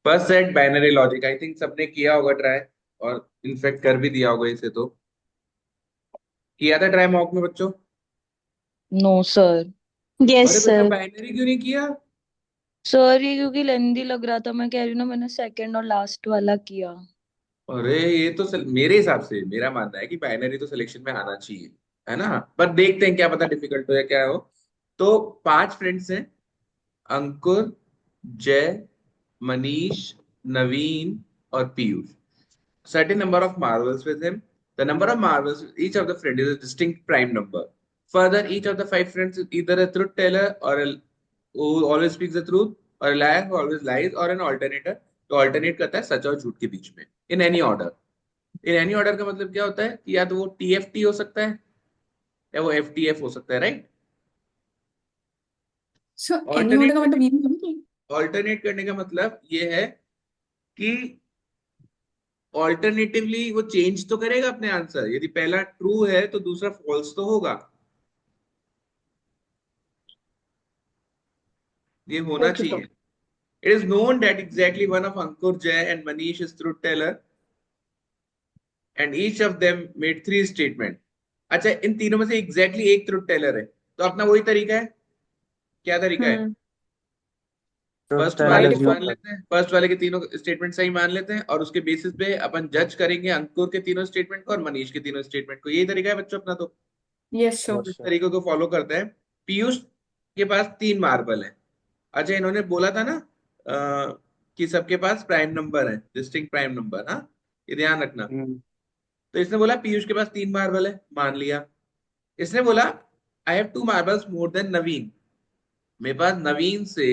First set binary logic, I think सबने किया होगा ट्राई, और इनफेक्ट कर भी दिया होगा इसे तो। किया था ट्राई मॉक में बच्चों? No sir. यस अरे बेटा सर। बाइनरी क्यों नहीं किया? सर ये क्योंकि लेंदी लग रहा था, मैं कह रही हूँ ना, मैंने सेकंड और लास्ट वाला किया। अरे ये तो मेरे हिसाब से मेरा मानना है कि बाइनरी तो सिलेक्शन में आना चाहिए, है ना? पर देखते हैं, क्या पता डिफिकल्ट हो या क्या हो। तो 5 फ्रेंड्स हैं: अंकुर, जय, मनीष, नवीन और Piyush. Certain number of marbles with him. The number of marbles with each of the friends is a distinct prime number. Further, each of the 5 friends is either a truth teller or a who always speaks the truth, or a liar who always lies, or an alternator तो alternate करता है सच और झूठ के बीच में, in any order. In any order का मतलब क्या होता है कि या तो वो टीएफटी हो सकता है या वो एफटीएफ हो सकता है, right? So any order alternate का करने मतलब ये नहीं है कि ऑल्टरनेट करने का मतलब ये है कि ऑल्टरनेटिवली वो चेंज तो करेगा अपने आंसर, यदि पहला ट्रू है तो दूसरा फॉल्स तो होगा। ये होना ओके चाहिए। Sir. It is known that exactly one of Ankur, Jay and Manish is truth teller and each of them made 3 statement. अच्छा, इन तीनों में से एग्जैक्टली एक ट्रूथ टेलर है, तो अपना वही तरीका है। क्या तरीका है? हम्म। ट्रुथ फर्स्ट बाय वाले टेलर को मान डिफॉल्ट। यूज। लेते हैं, फर्स्ट वाले के तीनों स्टेटमेंट सही मान लेते हैं, और उसके बेसिस पे अपन जज करेंगे अंकुर के तीनों स्टेटमेंट को और मनीष के तीनों स्टेटमेंट को। यही तरीका है बच्चों अपना तो। Yes sir. इस यस सर। तरीके को फॉलो करते हैं। पीयूष के पास 3 मार्बल है। अच्छा, इन्होंने बोला था ना कि सबके पास प्राइम नंबर है, डिस्टिंक्ट प्राइम नंबर, हाँ, ये ध्यान रखना। हम्म। तो इसने बोला पीयूष के पास 3 मार्बल है, मान लिया। इसने बोला I have 2 marbles more than Naveen, मेरे पास नवीन से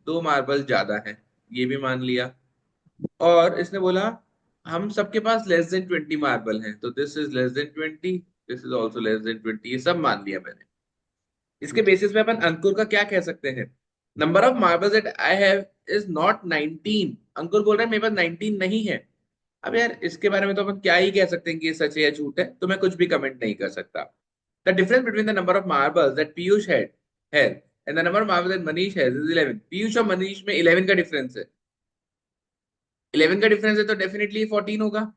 2 मार्बल ज्यादा है, ये भी मान लिया। और इसने बोला हम सबके पास लेस देन 20 मार्बल हैं, तो this is less than 20, this is also less than 20, ये सब मान लिया मैंने। इसके बेसिस पे अपन अंकुर का क्या कह सकते हैं? Number of marbles that I have is not 19। अंकुर बोल रहा है मेरे पास 19 नहीं है। अब यार इसके बारे में तो अपन क्या ही कह सकते हैं कि ये सच है या झूठ है, तो मैं कुछ भी कमेंट नहीं कर सकता। The difference between the number of marbles that Piyush had and the number of marbles that Manish has is 11। Piyush और मनीष में 11 का डिफरेंस है। 11 का डिफरेंस है तो डेफिनेटली 14 होगा।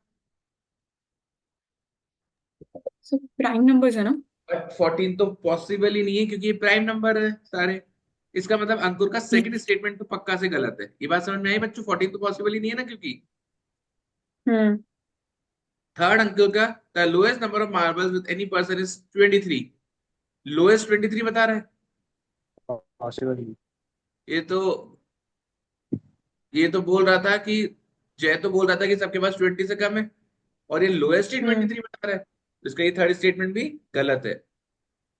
सो प्राइम नंबर्स है ना। बट 14 तो पॉसिबल ही नहीं है क्योंकि ये प्राइम नंबर है सारे। इसका मतलब अंकुर का सेकंड स्टेटमेंट तो पक्का से गलत है। ये बात समझ में आई बच्चों? 14 तो पॉसिबल ही नहीं है ना, क्योंकि हम्म। थर्ड अंकुर का the lowest number of marbles with any person is 23। Lowest 23 बता रहा है। पॉसिबल। ये तो ये तो बोल रहा था कि जय तो बोल रहा था कि सबके पास 20 से कम है, और ये लोएस्ट ही हम्म। 23 बता रहा है, तो इसका ये थर्ड स्टेटमेंट भी गलत है।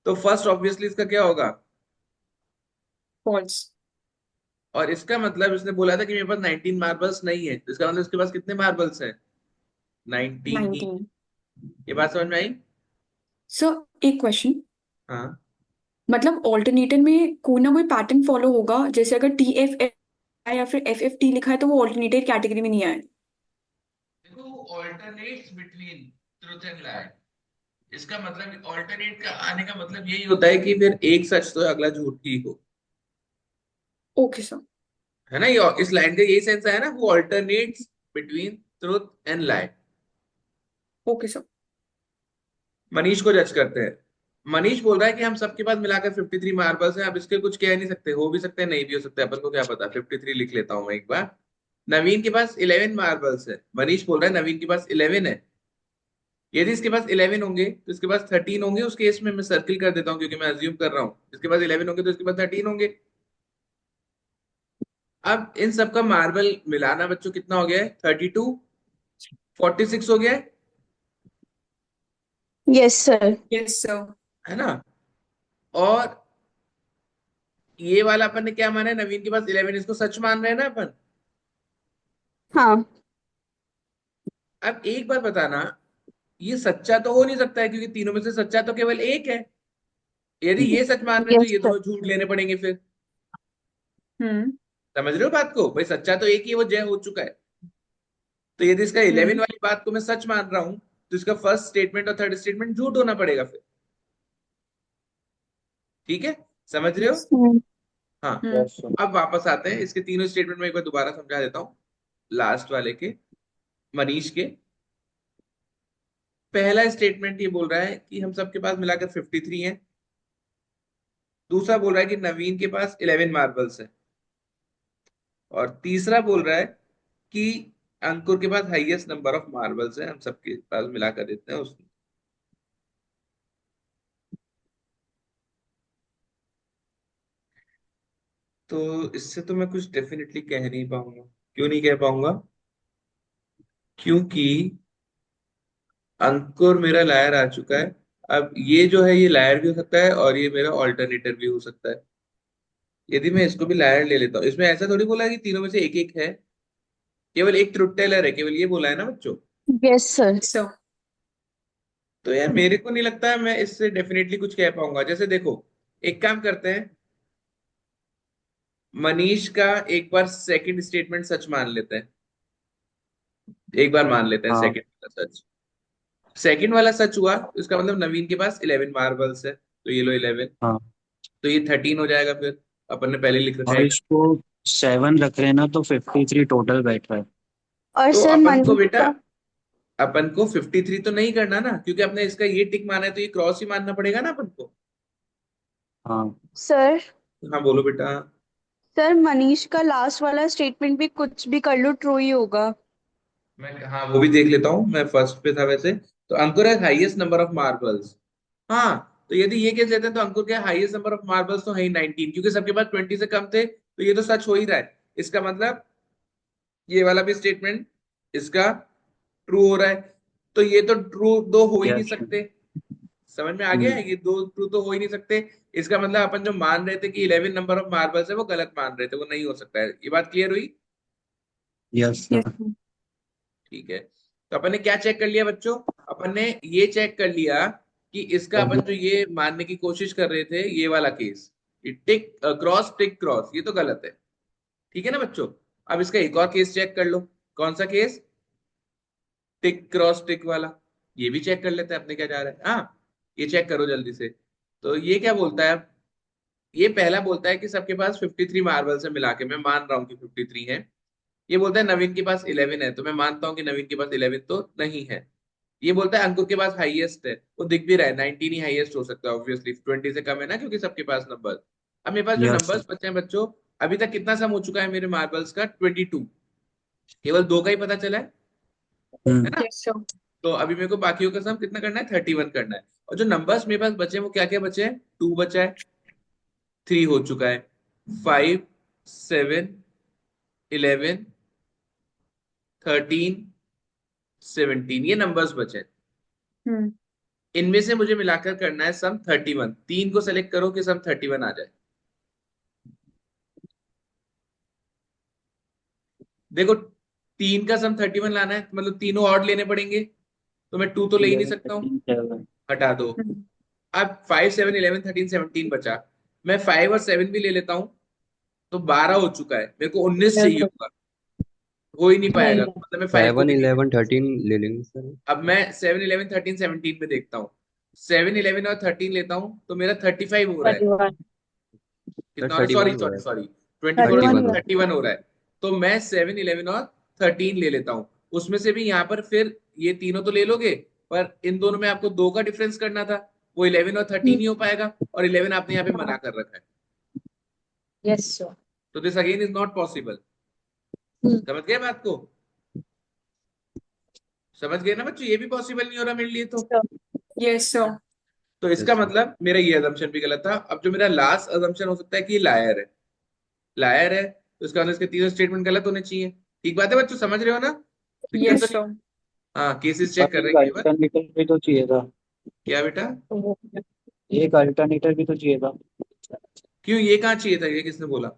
तो फर्स्ट ऑब्वियसली इसका क्या होगा? फॉल्स। और इसका मतलब इसने बोला था कि मेरे पास 19 मार्बल्स नहीं है, तो इसका मतलब इसके पास कितने मार्बल्स हैं? 19 ही। 19। ये बात समझ में आई? सो एक क्वेश्चन। हाँ। मतलब ऑल्टरनेटर में कोई ना कोई पैटर्न फॉलो होगा, जैसे अगर टी एफ या फिर एफ एफ टी लिखा है तो वो ऑल्टरनेटर कैटेगरी में नहीं आए। देखो, alternates between truth and lie, इसका मतलब ऑल्टरनेट का आने का मतलब यही होता है कि फिर एक सच तो अगला झूठ ही हो, ओके सर। है ना? ये इस लाइन का यही सेंस है ना, वो alternates between truth and lie. Okay sir. Manish को जज करते हैं। मनीष बोल रहा है कि हम सबके पास मिलाकर 53 मार्बल्स हैं, अब इसके कुछ कह नहीं सकते, हो भी सकते हैं नहीं भी हो सकते, अपन को क्या पता। 53 लिख लेता हूं मैं एक बार। नवीन के पास 11 मार्बल्स है, मनीष बोल रहा है नवीन के पास 11 है। यदि इसके पास 11 होंगे तो इसके पास 13 होंगे, उस केस में मैं सर्किल कर देता हूँ क्योंकि मैं अज्यूम कर रहा हूँ इसके पास 11 होंगे तो इसके पास 13 होंगे। अब इन सबका मार्बल मिलाना बच्चों कितना हो गया है? 32, 46 हो गया यस सर। Yes sir. है ना? और ये वाला अपन ने क्या माना है? नवीन के पास 11, इसको सच मान रहे हैं ना अपन। हाँ। अब एक बार बताना, ये सच्चा तो हो नहीं सकता है क्योंकि तीनों में से सच्चा तो केवल एक है। यदि ये सच मान रहे हैं तो यस ये सर। दोनों झूठ लेने पड़ेंगे फिर। हम्म। समझ रहे हो बात को? भाई सच्चा तो एक ही है, वो जय हो चुका है। तो यदि इसका 11 हम्म। वाली बात को मैं सच मान रहा हूं तो इसका फर्स्ट स्टेटमेंट और थर्ड स्टेटमेंट झूठ होना पड़ेगा फिर। ठीक है, समझ रहे हो? यस। हाँ। हम्म। Yes sir. अब वापस आते हैं, इसके तीनों स्टेटमेंट में एक बार दोबारा समझा देता हूँ। लास्ट वाले के, मनीष के। पहला स्टेटमेंट ये बोल रहा है कि हम सबके पास मिलाकर 53 है। दूसरा बोल रहा है कि नवीन के पास 11 मार्बल्स है। और तीसरा बोल रहा है कि अंकुर के पास हाईएस्ट नंबर ऑफ मार्बल्स है, हम सबके पास मिलाकर देते हैं उसमें। तो इससे तो मैं कुछ डेफिनेटली कह नहीं पाऊंगा। क्यों नहीं कह पाऊंगा? क्योंकि अंकुर मेरा लायर आ चुका है। अब ये जो है ये लायर भी हो सकता है और ये मेरा ऑल्टरनेटर भी हो सकता है। यदि मैं इसको भी लायर ले लेता हूँ, इसमें ऐसा थोड़ी बोला है कि तीनों में से एक एक है, केवल एक ट्रुथ टेलर है, केवल ये बोला है ना बच्चों। Yes sir. सो तो यार मेरे को नहीं लगता है मैं इससे डेफिनेटली कुछ कह पाऊंगा। जैसे देखो, एक काम करते हैं, मनीष का एक बार सेकंड स्टेटमेंट सच मान लेते हैं। एक बार मान लेते हैं हाँ सेकंड वाला सच। सेकंड वाला सच हुआ तो इसका मतलब नवीन के पास 11 मार्बल्स है, तो ये लो 11। हाँ। तो ये 13 हो जाएगा फिर। अपन ने पहले लिख रखा और है। इसको 7 रख रहे हैं ना, तो 53 टोटल बैठ रहा है। और तो सर अपन को मनीष बेटा, का। अपन को 53 तो नहीं करना ना, क्योंकि अपने इसका ये टिक माना है तो ये क्रॉस ही मानना पड़ेगा ना अपन को। हाँ सर। हाँ बोलो बेटा। सर मनीष का लास्ट वाला स्टेटमेंट भी कुछ भी कर लो ट्रू ही होगा। मैं हाँ वो भी देख लेता हूँ, मैं फर्स्ट पे था वैसे। तो अंकुर है हाईएस्ट नंबर ऑफ मार्बल्स। हाँ, तो यदि ये केस लेते हैं तो अंकुर के हाईएस्ट नंबर ऑफ मार्बल्स तो है ही 19, क्योंकि सबके पास 20 से कम थे, तो ये तो सच हो ही रहा है। इसका मतलब ये वाला भी स्टेटमेंट इसका ट्रू हो रहा है। तो ये तो ट्रू दो हो ही नहीं यस। सकते। समझ में आ गया है? ये दो ट्रू तो हो ही नहीं सकते। इसका मतलब अपन जो मान रहे थे कि 11 नंबर ऑफ मार्बल्स है वो गलत मान रहे थे, वो नहीं हो सकता है। ये बात क्लियर हुई? Yes yes sir. ठीक है। तो अपन ने क्या चेक कर लिया बच्चों? अपन ने ये चेक कर लिया कि इसका अपन जो ये मानने की कोशिश कर रहे थे, ये वाला केस, ये टिक क्रॉस, ये तो गलत है। ठीक है ना बच्चों? अब इसका एक और केस चेक कर लो। कौन सा केस? टिक क्रॉस टिक वाला। ये भी चेक कर लेते हैं, अपने क्या जा रहा है। हाँ, ये चेक करो जल्दी से। तो ये क्या बोलता है? ये पहला बोलता है कि सबके पास 53 मार्बल से मिला के, मैं मान रहा हूँ कि 53 है। ये बोलता है नवीन के पास 11 है, तो मैं मानता हूँ कि नवीन के पास 11 तो नहीं है। ये बोलता है अंकुर के पास हाईएस्ट है, वो दिख भी रहा है 19 ही हाईएस्ट हो सकता है, ऑब्वियसली 20 से कम है ना, क्योंकि सबके पास नंबर। अब मेरे पास जो यस सर। नंबर्स बचे हैं बच्चों, अभी तक कितना सम हो चुका है मेरे मार्बल्स का? 22। केवल दो का ही पता चला है ना? Yes sir. तो अभी मेरे को बाकियों का सम कितना करना है? 31 करना है। और जो नंबर्स मेरे पास बचे हैं वो क्या क्या बचे हैं? 2 बचा है, 3 हो चुका है, 5, 7, 11, 13, 17, ये नंबर्स बचे हैं। हम्म इनमें से मुझे मिलाकर करना है सम 31। तीन को सेलेक्ट करो कि सम 31 आ जाए। देखो, तीन का सम 31 लाना है, मतलब तीनों ऑड लेने पड़ेंगे, तो मैं टू तो ले ही नहीं 11 सकता हूँ। 13 7। हटा दो। हम्म अब 5, 7, 11, 13, 17 बचा। मैं 5 और 7 भी ले लेता हूँ, तो 12 हो चुका है। मेरे को 19 चाहिए होगा, हो ही नहीं पाएगा, नहीं। तो मतलब मैं 5 को 7 भी नहीं ले। 11 13 ले लेंगे सर। अब मैं 7, 11, 13, 17 में देखता हूँ। 7, 11 और 13 लेता हूँ तो मेरा 35 हो रहा है। 31। सर कितना हो रहा है? सॉरी 31 हो रहा सॉरी है। सॉरी, 24 और 31 31 7, हो रहा 31 हो रहा है। तो मैं 7, 11 और 13 ले लेता हूँ। उसमें से भी यहाँ पर फिर ये तीनों तो ले लोगे, पर इन दोनों में आपको दो का डिफरेंस करना था, वो 11 और 13 ही हो पाएगा, और 11 आपने यहाँ पे मना कर रखा है। Yes sir. तो this again is not possible. समझ गए बात को? समझ गए ना बच्चों? ये भी पॉसिबल नहीं हो रहा मेरे लिए तो। Yes sir. तो है इसका सर। मतलब मेरा ये अजम्पशन भी गलत था। अब जो मेरा लास्ट अजम्पशन हो सकता है कि लायर है, लायर है, तो इसका मतलब इसके तीनों स्टेटमेंट गलत होने चाहिए। ठीक बात है बच्चों, समझ रहे हो ना? दिक्कत तो यस नहीं? सर। हाँ, केसेस चेक पर कर रहे एक हैं केवल। अल्टरनेटिव भी तो चाहिए था। क्या बेटा? एक अल्टरनेटिव भी तो चाहिए था। क्यों, ये कहाँ चाहिए था? ये किसने बोला?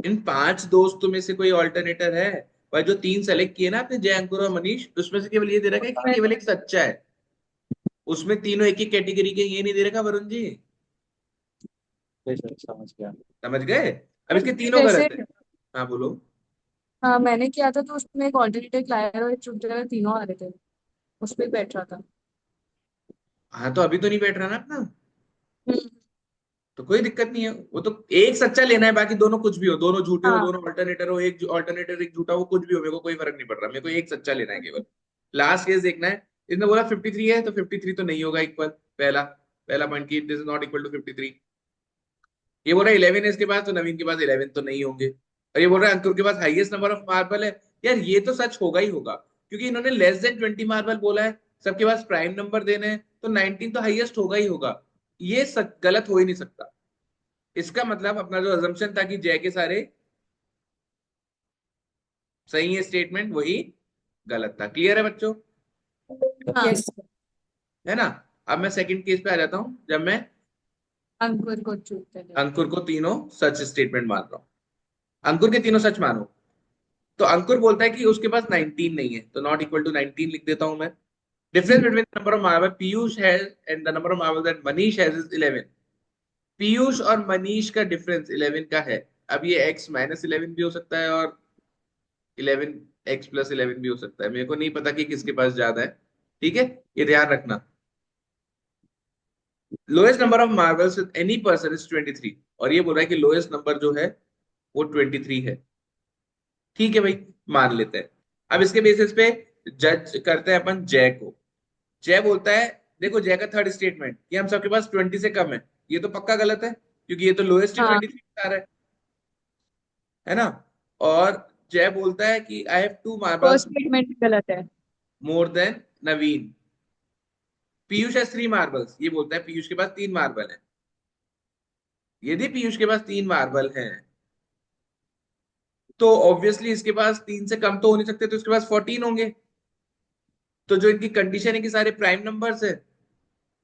इन पांच दोस्तों में से कोई ऑल्टरनेटर है? पर जो तीन सेलेक्ट किए ना आपने, जय, अंकुर और मनीष, उसमें से केवल ये दे रखा है कि केवल एक सच्चा है। उसमें तीनों एक ही कैटेगरी के, ये नहीं दे रखा वरुण जी। सर समझ गया। समझ गए? अब इसके तीनों वैसे गलत है। हाँ बोलो। हाँ मैंने किया था तो उसमें एक ऑल्टरनेटिव लायर और एक ट्रुथ टेलर तीनों आ रहे थे। उस पे बैठ रहा था। हाँ, तो अभी तो नहीं बैठ रहा ना अपना। हम्म तो कोई दिक्कत नहीं है, वो तो एक सच्चा लेना है, बाकी दोनों कुछ भी हो, दोनों झूठे हो, हाँ दोनों अल्टरनेटर हो, एक अल्टरनेटर एक झूठा हो, कुछ भी हो, मेरे को कोई फर्क नहीं पड़ रहा, मेरे को एक सच्चा लेना है केवल। लास्ट केस देखना है। इसने बोला 53 है, तो 53 तो नहीं होगा इक्वल। पहला पहला पॉइंट की this is not equal to 53। ये बोल रहा है 11 है इसके पास, तो नवीन के पास 11 तो नहीं होंगे। और ये बोल रहा है अंकुर के पास हाईएस्ट नंबर ऑफ मार्बल है। यार ये तो सच होगा ही होगा, क्योंकि इन्होंने लेस देन 20 मार्बल बोला है, सबके पास प्राइम नंबर देने हैं, तो 19 तो हाईएस्ट होगा ही होगा। ये सच गलत हो ही नहीं सकता। इसका मतलब अपना जो अजम्पशन था कि जय के सारे सही है स्टेटमेंट, वही गलत था। क्लियर है बच्चों? हाँ। यस। है ना? अब मैं सेकंड केस पे आ जाता हूं, जब मैं अंकुर को चूकते थे। अंकुर को तीनों सच स्टेटमेंट मान रहा हूं। अंकुर के तीनों सच मानो। तो अंकुर बोलता है कि उसके पास 19 नहीं है, तो नॉट इक्वल टू 19 लिख देता हूं मैं। Difference between number of marble Piyush has and the number of marble that Manish has is 11। Piyush और मनीष का डिफरेंस 11 का है। अब ये x माइनस 11 भी हो सकता है, और 11 x प्लस 11 भी हो सकता है। मेरे को नहीं पता कि किसके पास ज्यादा है। ठीक है, ये ध्यान रखना। Lowest number of marbles with any person is 23, और ये बोल रहा है कि लोएस्ट नंबर जो है वो 23 है। ठीक है भाई, मान लेते हैं। अब इसके बेसिस पे जज करते हैं अपन जय को। जय बोलता है, देखो जय का थर्ड स्टेटमेंट कि हम सबके पास 20 से कम है, ये तो पक्का गलत है, क्योंकि ये तो लोएस्ट ही हाँ 23 बता रहा है ना? और जय बोलता है कि I have two first marbles statement गलत है। मोर देन नवीन। पीयूष है 3 मार्बल्स, ये बोलता है पीयूष के पास 3 मार्बल है। यदि पीयूष के पास 3 मार्बल हैं, तो ऑब्वियसली इसके पास 3 से कम तो हो नहीं सकते, तो इसके पास 14 होंगे। तो जो इनकी कंडीशन है कि सारे प्राइम नंबर्स है,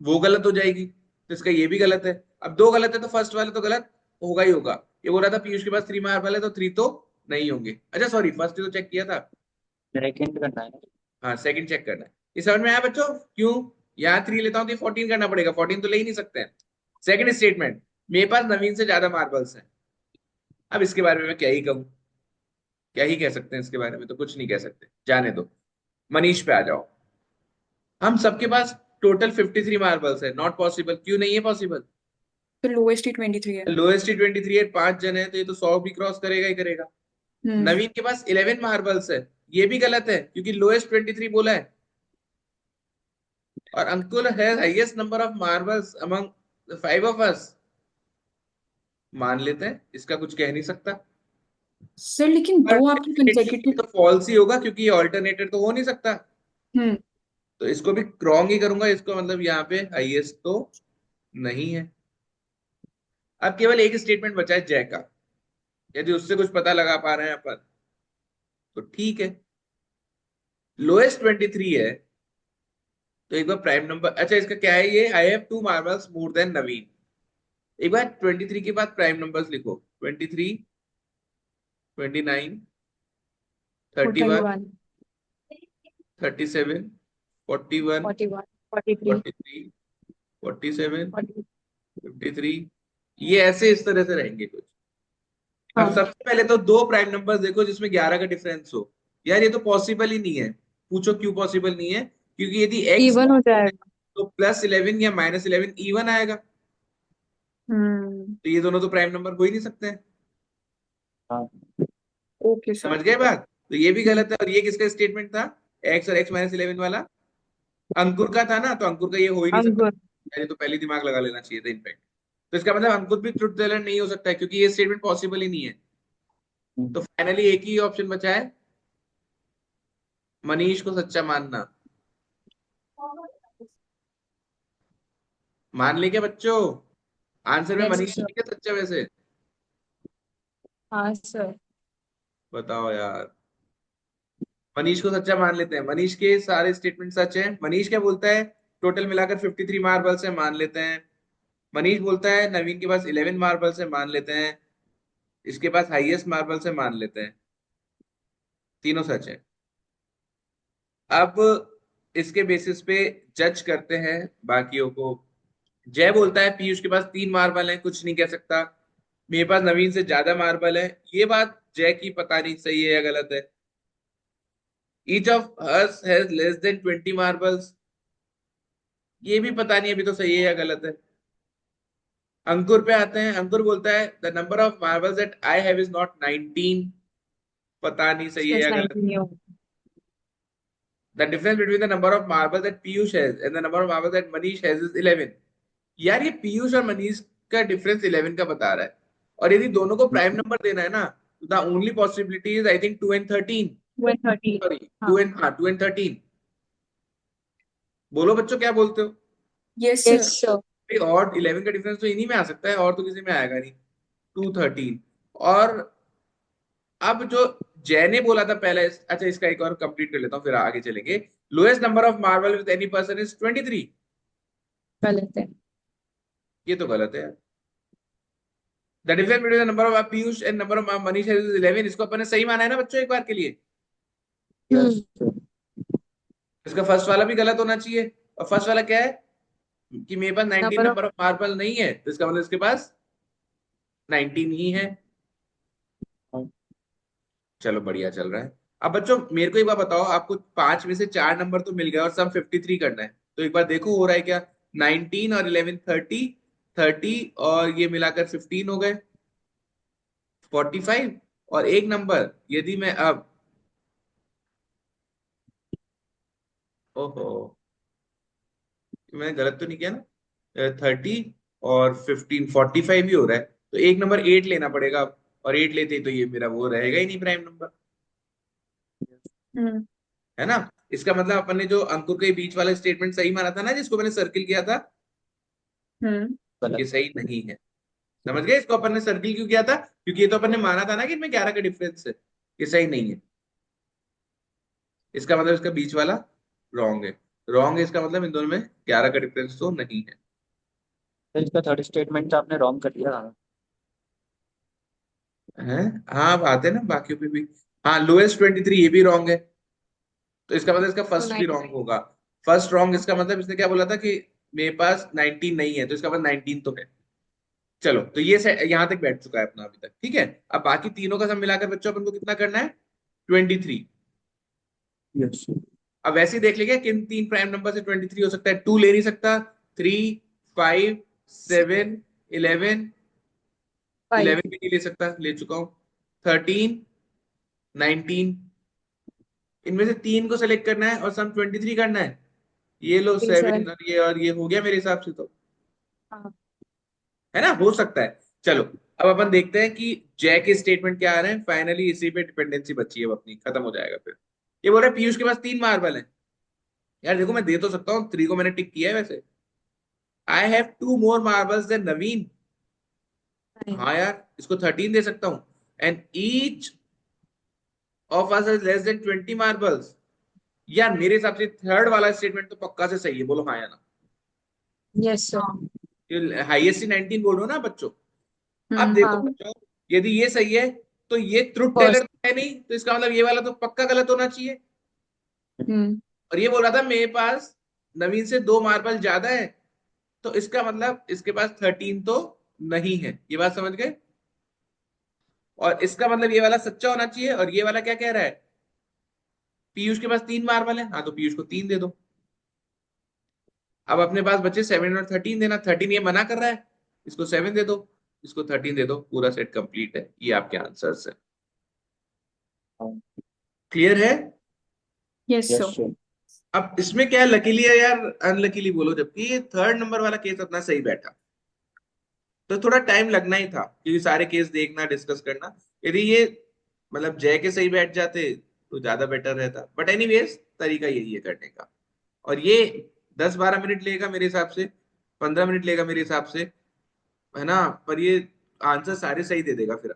वो गलत हो जाएगी, तो इसका ये भी गलत है। अब दो गलत है, तो फर्स्ट वाला तो गलत होगा ही होगा। ये बोल रहा था पीयूष के पास 3 मार्बल है, तो 3 तो नहीं होंगे। अच्छा सॉरी, फर्स्ट तो चेक किया था। सेकंड करना है। हाँ, सेकंड चेक करना है। ये समझ में आया बच्चों? क्यों यहाँ 3 लेता हूँ तो 14 करना पड़ेगा, 14 तो ले ही नहीं सकते हैं। सेकंड स्टेटमेंट, मेरे पास नवीन से ज्यादा मार्बल्स हैं। अब इसके बारे में मैं क्या ही कहूँ, क्या ही कह सकते हैं इसके बारे में, तो कुछ नहीं कह सकते, जाने दो। मनीष पे आ जाओ। हम सबके पास टोटल 53 मार्बल्स है, नॉट पॉसिबल। क्यों नहीं है पॉसिबल? तो लोएस्ट ही 23 है। लोएस्ट ही 23 है, 5 जन है, तो ये तो 100 भी क्रॉस करेगा ही करेगा। हम्म। नवीन के पास 11 मार्बल्स है, ये भी गलत है, क्योंकि लोएस्ट 23 बोला है। और अंकुर है highest number of marbles among 5 of us. मान लेते हैं, इसका कुछ कह नहीं सकता। सर लेकिन पर दो आपके definitely ये कंसेक्यूटिव। तो फॉल्स ही होगा, क्योंकि ये ऑल्टरनेटर तो हो नहीं सकता। हम्म। तो इसको भी रॉन्ग ही करूंगा, इसको मतलब यहाँ पे हाईएस्ट तो नहीं है। अब केवल एक स्टेटमेंट बचा है जय का। यदि उससे कुछ पता लगा पा रहे हैं अपन, तो ठीक है। लोएस्ट 23 है, तो एक बार प्राइम नंबर, अच्छा इसका क्या है, ये I have two marbles more than Naveen. एक बार 23 के बाद प्राइम नंबर्स लिखो, 23, 29, 31, 41, 37, 41, 41, 43, 43, 47, 40। 53। ये ऐसे इस तरह से रहेंगे कुछ। अब हाँ सबसे पहले तो दो प्राइम नंबर्स देखो जिसमें 11 का डिफरेंस हो। यार ये तो पॉसिबल ही नहीं है। पूछो क्यों पॉसिबल नहीं है? क्योंकि यदि एक्स इवन हो जाएगा। तो +11 या -11 इवन आएगा, हम्म। तो ये दोनों तो प्राइम नंबर हो ही नहीं सकते हैं। हाँ। Okay sir. समझ गए बात? तो ये भी हम्म। गलत है। और ये किसका स्टेटमेंट था? एक्स और x-11 वाला अंकुर का था ना, तो अंकुर का ये हो ही नहीं सकता। अंकुर। यार ये तो पहले ही दिमाग लगा लेना चाहिए था इनफैक्ट। तो इसका मतलब अंकुर भी ट्रुथ टेलर नहीं हो सकता है, क्योंकि ये स्टेटमेंट पॉसिबल ही नहीं है। तो फाइनली एक ही ऑप्शन बचा है, मनीष को सच्चा मानना। मान ले क्या बच्चों? आंसर में यस मनीष सर। नहीं है सच्चा वैसे? हाँ सर। बताओ यार। मनीष को सच्चा मान लेते हैं, मनीष के सारे स्टेटमेंट सच हैं। मनीष क्या बोलता है? टोटल मिलाकर 53 मार्बल्स है, मान लेते हैं। मनीष बोलता है नवीन के पास 11 मार्बल्स है, मान लेते हैं। इसके पास हाईएस्ट मार्बल्स है, मान लेते हैं। तीनों सच है। अब इसके बेसिस पे जज करते हैं बाकियों को। जय बोलता है पीयूष के पास 3 मार्बल है, कुछ नहीं कह सकता। मेरे पास नवीन से ज्यादा मार्बल है, ये बात जय की पता नहीं सही है या गलत है। Each of us has less than 20 marbles, ये भी पता नहीं अभी तो सही है या गलत है। अंकुर पे आते हैं। अंकुर बोलता है the number of marbles that I have is not 19। पता नहीं सही है यस या गलत। 19 ही होगा। The difference between the number of marbles that Piyush has and the number of marbles that Manish has is 11। यार ये पीयूष और मनीष का डिफरेंस 11 का बता रहा है, और यदि दोनों को प्राइम नंबर देना है ना, the only possibility is I think 2 and 13। 2 and 13। Sorry, हाँ 2 and 13। बोलो बच्चों क्या बोलते हो? Yes yes sir. सर। भाई और 11 का डिफरेंस तो इन्हीं में आ सकता है, और तो किसी में आएगा नहीं। 213। और अब जो जय ने बोला था पहले, अच्छा इसका एक और कंप्लीट कर लेता हूँ फिर आगे चलेंगे। Lowest number of marble with any person is 23। गलत है। ये तो गलत है। The difference between the number of Piyush and number of Manish is 11। इसको अपन ने सही माना है ना बच्चों एक बार के लिए? हम्म। इसका फर्स्ट वाला भी गलत होना चाहिए। और फर्स्ट वाला क्या है कि मेरे पास 19 number of number of marble नहीं है, तो इसका मतलब इसके पास 19 ही है। चलो बढ़िया चल रहा है। अब बच्चों मेरे को एक बार बताओ, आपको 5 में से 4 नंबर तो मिल गया और सम 53 करना है, तो एक बार देखो हो रहा है क्या? 19 और 11 30, 30 और ये मिलाकर 15 हो गए 45। और एक नंबर यदि मैं अब, ओहो मैंने गलत तो नहीं किया ना? 30 और 15 45 ही हो रहा है, तो एक नंबर 8 लेना पड़ेगा अब। और 8 लेते ही तो ये मेरा वो रहेगा ही नहीं प्राइम नंबर, हम्म है ना? इसका मतलब अपन ने जो अंकुर के बीच वाला स्टेटमेंट सही माना था ना, जिसको मैंने सर्किल किया था, ये सही नहीं है। समझ गए इसको अपन ने सर्किल क्यों किया था? क्योंकि ये तो अपन ने माना था ना कि इनमें 11 का डिफरेंस है। ये सही नहीं है। इसका मतलब इसका बीच वाला रॉन्ग है। रॉन्ग है इसका मतलब इन दोनों में 11 का डिफरेंस तो नहीं है। तो इसका थर्ड स्टेटमेंट आपने रॉन्ग कर दिया। हैं? हाँ अब आते हैं ना बाकियों पे भी। हाँ लोएस्ट 23 ये भी रॉन्ग है, तो इसका मतलब इसका तो फर्स्ट भी 9। रॉन्ग होगा। फर्स्ट रॉन्ग इसका मतलब इसने क्या बोला था कि मेरे पास 19 नहीं है, तो इसका मतलब 19 तो है। चलो तो ये यहां तक बैठ चुका है अपना अभी तक, ठीक है। अब बाकी तीनों का सब मिलाकर बच्चों अपन को कितना करना है? 23। यस। अब वैसे ही देख लीजिए किन 3 प्राइम नंबर से 23 हो सकता है। 2 ले नहीं सकता। 3, 5, 7, 11। 5। 11 भी नहीं ले सकता, ले चुका हूं। 13, 19। इनमें से 3 को सेलेक्ट करना है और सम 23 करना है। ये लो 3 7। 7 और ये हो गया मेरे हिसाब से तो, हाँ है ना? हो सकता है। चलो अब अपन देखते हैं कि जय के स्टेटमेंट क्या आ रहे हैं। फाइनली इसी पे डिपेंडेंसी बची है, वो अपनी खत्म हो जाएगा फिर। ये बोल रहा है पीयूष के पास 3 मार्बल है। यार देखो मैं दे तो सकता हूँ, 3 को मैंने टिक किया है वैसे। आई हैव 2 more marbles than नवीन। नहीं। हाँ यार इसको 13 दे सकता हूँ। And each of us has less than 20 marbles. यार मेरे हिसाब से थर्ड वाला स्टेटमेंट तो पक्का से सही है, बोलो हाँ या ना? Yes sir. ये हाईएस्ट 19 बोल रहे हो ना बच्चों? अब हम्म। देखो हाँ बच्चों, यदि ये सही है तो ये ट्रुथ टेलर फर्स्ट। है नहीं, तो इसका मतलब ये वाला तो पक्का गलत होना चाहिए। हम्म। और ये बोल रहा था मेरे पास नवीन से 2 मार्बल ज्यादा है, तो इसका मतलब इसके पास 13 तो नहीं है। ये बात समझ गए? और इसका मतलब ये वाला सच्चा होना चाहिए। और ये वाला क्या कह रहा है? पीयूष के पास 3 मार्बल है, हाँ तो पीयूष को 3 दे दो। अब अपने पास बचे 7 और 13 देना। 13 ये मना कर रहा है, इसको 7 दे दो, इसको 13 दे दो, पूरा सेट कंप्लीट है। ये आपके आंसर्स है। क्लियर है? Yes yes sir. सर। अब इसमें क्या है, लकीली है यार अनलकीली बोलो, जबकि ये थर्ड नंबर वाला केस अपना सही बैठा। तो थोड़ा टाइम लगना ही था क्योंकि सारे केस देखना डिस्कस करना। यदि ये मतलब जय के सही बैठ जाते तो ज्यादा बेटर रहता, बट एनीवेज तरीका यही है करने का। और ये 10-12 मिनट लेगा मेरे हिसाब से, 15 मिनट लेगा मेरे हिसाब से, है ना? पर ये आंसर सारे सही दे देगा फिर।